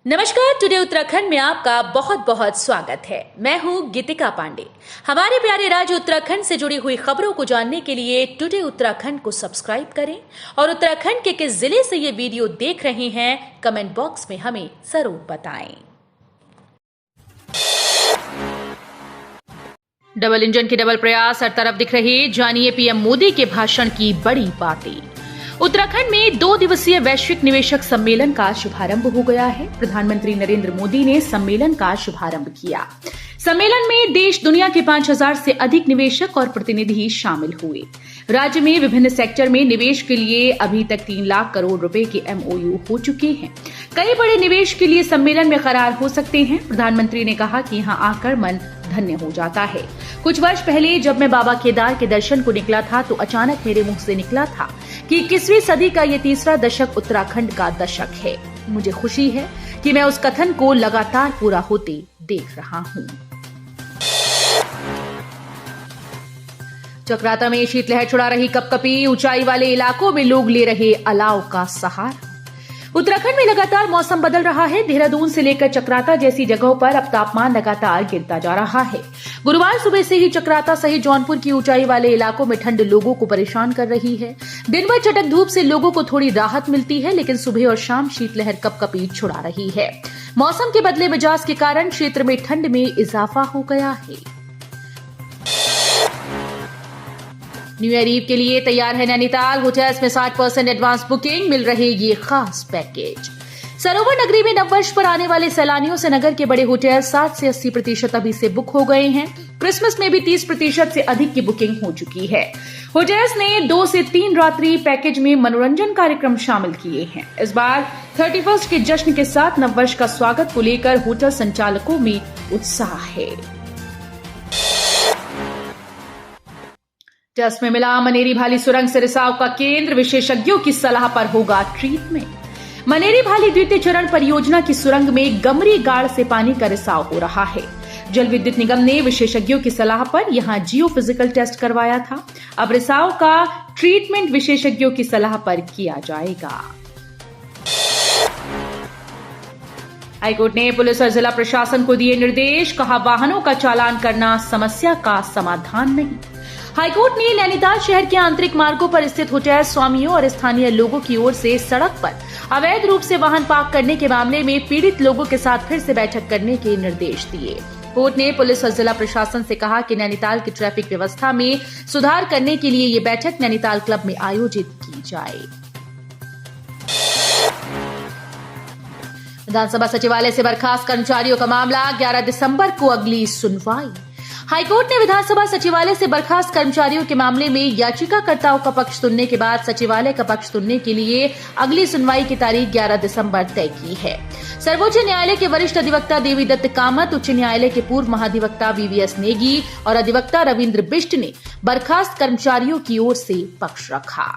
नमस्कार। टुडे उत्तराखंड में आपका बहुत बहुत स्वागत है। मैं हूं गीतिका पांडे। हमारे प्यारे राज्य उत्तराखंड से जुड़ी हुई खबरों को जानने के लिए टुडे उत्तराखंड को सब्सक्राइब करें और उत्तराखंड के किस जिले से ये वीडियो देख रहे हैं कमेंट बॉक्स में हमें जरूर बताएं। डबल इंजन के डबल प्रयास हर तरफ दिख रहे, जानिए पीएम मोदी के भाषण की बड़ी बातें। उत्तराखंड में 2 दिवसीय वैश्विक निवेशक सम्मेलन का शुभारंभ हो गया है। प्रधानमंत्री नरेंद्र मोदी ने सम्मेलन का शुभारंभ किया। सम्मेलन में देश दुनिया के 5000 से अधिक निवेशक और प्रतिनिधि शामिल हुए। राज्य में विभिन्न सेक्टर में निवेश के लिए अभी तक 3 लाख करोड़ रुपए के MOU हो चुके हैं। कई बड़े निवेश के लिए सम्मेलन में करार हो सकते हैं। प्रधानमंत्री ने कहा कि यहां आकर मन धन्य हो जाता है। कुछ वर्ष पहले जब मैं बाबा केदार के दर्शन को निकला था तो अचानक मेरे मुंह से निकला था कि 21वीं सदी का ये तीसरा दशक उत्तराखंड का दशक है। मुझे खुशी है कि मैं उस कथन को लगातार पूरा होते देख रहा हूं। चक्राता में शीतलहर छुड़ा रही कपकपी, ऊंचाई वाले इलाकों में लोग ले रहे अलाव का सहारा। उत्तराखंड में लगातार मौसम बदल रहा है। देहरादून से लेकर चक्राता जैसी जगहों पर अब तापमान लगातार गिरता जा रहा है। गुरुवार सुबह से ही चक्राता सहित जौनपुर की ऊंचाई वाले इलाकों में ठंड लोगों को परेशान कर रही है। दिन भर चटक धूप से लोगों को थोड़ी राहत मिलती है, लेकिन सुबह और शाम शीतलहर कपकपी छुड़ा रही है। मौसम के बदले मिजाज के कारण क्षेत्र में ठंड में इजाफा हो गया है। न्यू ईयर ईव के लिए तैयार है नैनीताल। होटल्स में 60% एडवांस बुकिंग, मिल रहे ये खास पैकेज। सरोवर नगरी में नववर्ष पर आने वाले सैलानियों से नगर के बड़े होटल 60 से 80% अभी से बुक हो गए हैं। क्रिसमस में भी 30% से अधिक की बुकिंग हो चुकी है। होटल्स ने 2 से 3 रात्रि पैकेज में मनोरंजन कार्यक्रम शामिल किए हैं। इस बार 31 के जश्न के साथ नववर्ष का स्वागत को लेकर होटल संचालकों में उत्साह है। टेस्ट में मिला मनेरी भाली सुरंग से रिसाव का केंद्र, विशेषज्ञों की सलाह पर होगा ट्रीटमेंट। मनेरी भाली द्वितीय चरण परियोजना की सुरंग में गमरी गाड़ से पानी का रिसाव हो रहा है। जल विद्युत निगम ने विशेषज्ञों की सलाह पर यहां जियो फिजिकल टेस्ट करवाया था। अब रिसाव का ट्रीटमेंट विशेषज्ञों की सलाह पर किया जाएगा। हाईकोर्ट ने पुलिस और जिला प्रशासन को दिए निर्देश, कहा वाहनों का चालान करना समस्या का समाधान नहीं। हाईकोर्ट ने नैनीताल शहर के आंतरिक मार्गों पर स्थित होटल स्वामियों और स्थानीय लोगों की ओर से सड़क पर अवैध रूप से वाहन पार्क करने के मामले में पीड़ित लोगों के साथ फिर से बैठक करने के निर्देश दिए। कोर्ट ने पुलिस और जिला प्रशासन से कहा कि नैनीताल की ट्रैफिक व्यवस्था में सुधार करने के लिए ये बैठक नैनीताल क्लब में आयोजित की जाए। विधानसभा सचिवालय से बर्खास्त कर्मचारियों का मामला, 11 दिसंबर को अगली सुनवाई। हाईकोर्ट ने विधानसभा सचिवालय से बर्खास्त कर्मचारियों के मामले में याचिकाकर्ताओं का पक्ष सुनने के बाद सचिवालय का पक्ष सुनने के लिए अगली सुनवाई की तारीख 11 दिसंबर तय की है। सर्वोच्च न्यायालय के वरिष्ठ अधिवक्ता देवीदत्त कामत, उच्च न्यायालय के पूर्व महाधिवक्ता VVS नेगी और अधिवक्ता रविंद्र बिष्ट ने बर्खास्त कर्मचारियों की ओर से पक्ष रखा।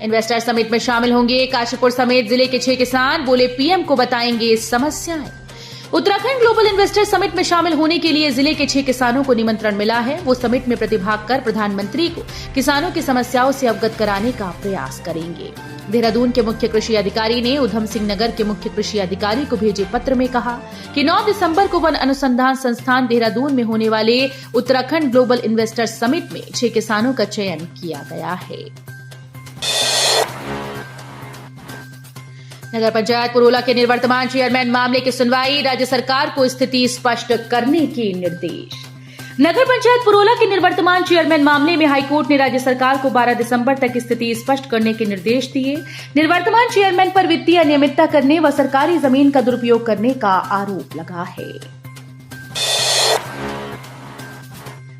इन्वेस्टर समिट में शामिल होंगे काशीपुर समेत जिले के 6 किसान, बोले पीएम को बताएंगे समस्याएं। उत्तराखंड ग्लोबल इन्वेस्टर समिट में शामिल होने के लिए जिले के 6 किसानों को निमंत्रण मिला है। वो समिट में प्रतिभाग कर प्रधानमंत्री को किसानों की समस्याओं से अवगत कराने का प्रयास करेंगे। देहरादून के मुख्य कृषि अधिकारी ने उधम सिंह नगर के मुख्य कृषि अधिकारी को भेजे पत्र में कहा कि 9 दिसंबर को वन अनुसंधान संस्थान देहरादून में होने वाले उत्तराखंड ग्लोबल इन्वेस्टर समिट में 6 किसानों का चयन किया गया है। नगर पंचायत पुरोला के निवर्तमान चेयरमैन मामले की सुनवाई, राज्य सरकार को स्थिति स्पष्ट करने के निर्देश। नगर पंचायत पुरोला के निवर्तमान चेयरमैन मामले में हाईकोर्ट ने राज्य सरकार को 12 दिसंबर तक स्थिति स्पष्ट करने के निर्देश दिए। निवर्तमान चेयरमैन पर वित्तीय अनियमितता करने व सरकारी जमीन का दुरुपयोग करने का आरोप लगा है।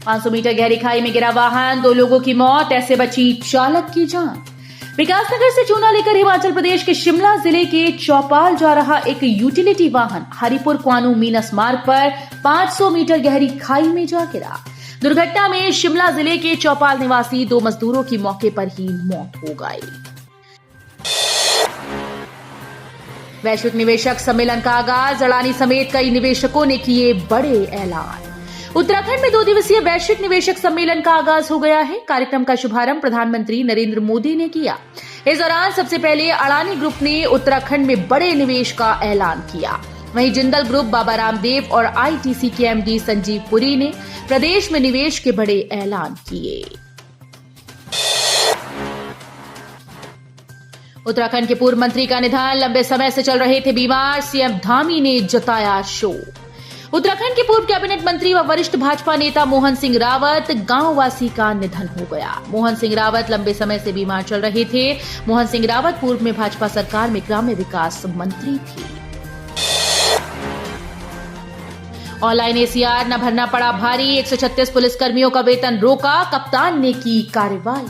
500 मीटर गहरी खाई में गिरा वाहन, 2 लोगों की मौत, ऐसे बची चालक की जान। विकासनगर से चूना लेकर हिमाचल प्रदेश के शिमला जिले के चौपाल जा रहा एक यूटिलिटी वाहन हरिपुर क्वानू मीनस मार्ग पर 500 मीटर गहरी खाई में जा गिरा। दुर्घटना में शिमला जिले के चौपाल निवासी 2 मजदूरों की मौके पर ही मौत हो गई। वैश्विक निवेशक सम्मेलन का आगाज, अडानी समेत कई निवेशकों ने किए बड़े ऐलान। उत्तराखंड में 2 दिवसीय वैश्विक निवेशक सम्मेलन का आगाज हो गया है। कार्यक्रम का शुभारंभ प्रधानमंत्री नरेंद्र मोदी ने किया। इस दौरान सबसे पहले अडानी ग्रुप ने उत्तराखंड में बड़े निवेश का ऐलान किया। वहीं जिंदल ग्रुप, बाबा रामदेव और आईटीसी के एमडी संजीव पुरी ने प्रदेश में निवेश के बड़े ऐलान किए। उत्तराखंड के पूर्व मंत्री का निधन, लंबे समय से चल रहे थे बीमार, सीएम धामी ने जताया शोक। उत्तराखंड के पूर्व कैबिनेट मंत्री व वरिष्ठ भाजपा नेता मोहन सिंह रावत गांववासी का निधन हो गया। मोहन सिंह रावत लंबे समय से बीमार चल रहे थे। मोहन सिंह रावत पूर्व में भाजपा सरकार में ग्राम्य विकास मंत्री थे। ऑनलाइन एसीआर न भरना पड़ा भारी, 136 पुलिसकर्मियों का वेतन रोका, कप्तान ने की कार्रवाई।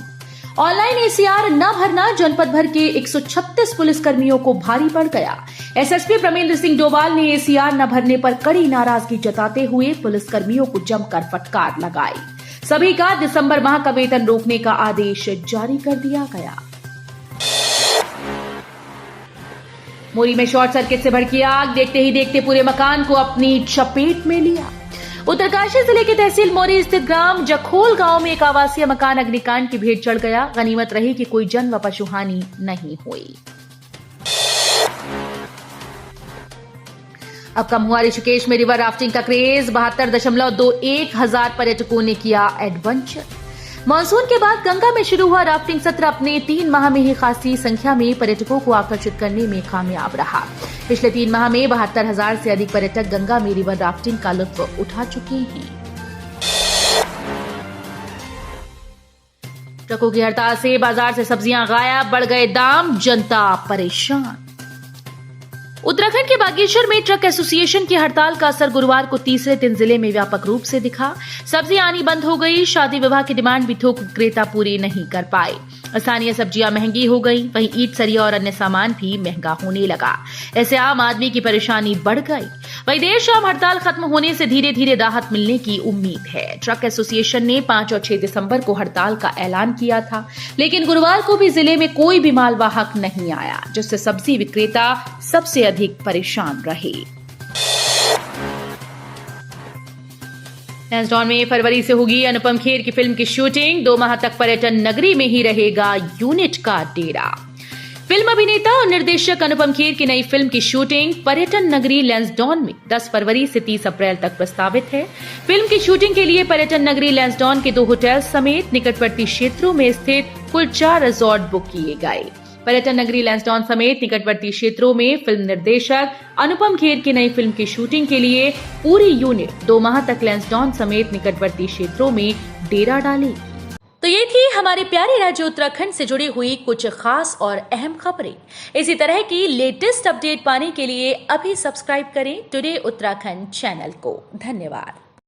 ऑनलाइन एसीआर न भरना जनपद भर के 136 पुलिसकर्मियों को भारी पड़ गया। एसएसपी प्रमेंद्र सिंह डोवाल ने एसीआर न भरने पर कड़ी नाराजगी जताते हुए पुलिसकर्मियों को जमकर फटकार लगाई। सभी का दिसंबर माह का वेतन रोकने का आदेश जारी कर दिया गया। मोरी में शॉर्ट सर्किट से भड़की आग, देखते ही देखते पूरे मकान को अपनी चपेट में लिया। उत्तरकाशी जिले के तहसील मोरी स्थित ग्राम जखोल गांव में एक आवासीय मकान अग्निकांड की भेंट चढ़ गया। गनीमत रही कि कोई जन व पशु हानि नहीं हुई। अब कम हुआ ऋषिकेश में रिवर राफ्टिंग का क्रेज, 72.21 हजार पर्यटकों ने किया एडवेंचर। मानसून के बाद गंगा में शुरू हुआ राफ्टिंग सत्र अपने 3 माह में ही खासी संख्या में पर्यटकों को आकर्षित करने में कामयाब रहा। पिछले 3 माह में 72,000 से अधिक पर्यटक गंगा में रिवर राफ्टिंग का लुत्फ उठा चुके हैं। ट्रकों की हड़ताल से बाजार से सब्जियां गायब, बढ़ गए दाम, जनता परेशान। उत्तराखंड के बागेश्वर में ट्रक एसोसिएशन की हड़ताल का असर गुरुवार को तीसरे दिन जिले में व्यापक रूप से दिखा। सब्जी आनी बंद हो गई, शादी विवाह की डिमांड भी थोक विक्रेता पूरी नहीं कर पाए। स्थानीय सब्जियां महंगी हो गई, वहीं ईट सरिया और अन्य सामान भी महंगा होने लगा। ऐसे आम आदमी की परेशानी बढ़ गई। वहीं देर शाम हड़ताल खत्म होने से धीरे धीरे राहत मिलने की उम्मीद है। ट्रक एसोसिएशन ने 5 और 6 दिसंबर को हड़ताल का ऐलान किया था, लेकिन गुरुवार को भी जिले में कोई भी मालवाहक नहीं आया, जिससे सब्जी विक्रेता सबसे अधिक परेशान रहे। लैंसडॉन में फरवरी से होगी अनुपम खेर की फिल्म की शूटिंग। 2 माह तक पर्यटन नगरी में ही रहेगा यूनिट का डेरा। फिल्म अभिनेता और निर्देशक अनुपम खेर की नई फिल्म की शूटिंग पर्यटन नगरी लैंसडॉन में 10 फरवरी से 30 अप्रैल तक प्रस्तावित है। फिल्म की शूटिंग के लिए पर्यटन नगरी लैंसडॉन के 2 होटल समेत निकटवर्ती क्षेत्रों में स्थित कुल 4 रिजॉर्ट बुक किए गए। पर्यटन नगरी लैंसडॉन समेत निकटवर्ती क्षेत्रों में फिल्म निर्देशक अनुपम खेर की नई फिल्म की शूटिंग के लिए पूरी यूनिट 2 माह तक लैंसडॉन समेत निकटवर्ती क्षेत्रों में डेरा डालेगी। तो ये थी हमारे प्यारे राज्य उत्तराखंड से जुड़ी हुई कुछ खास और अहम खबरें। इसी तरह की लेटेस्ट अपडेट पाने के लिए अभी सब्सक्राइब करें टुडे उत्तराखंड चैनल को। धन्यवाद।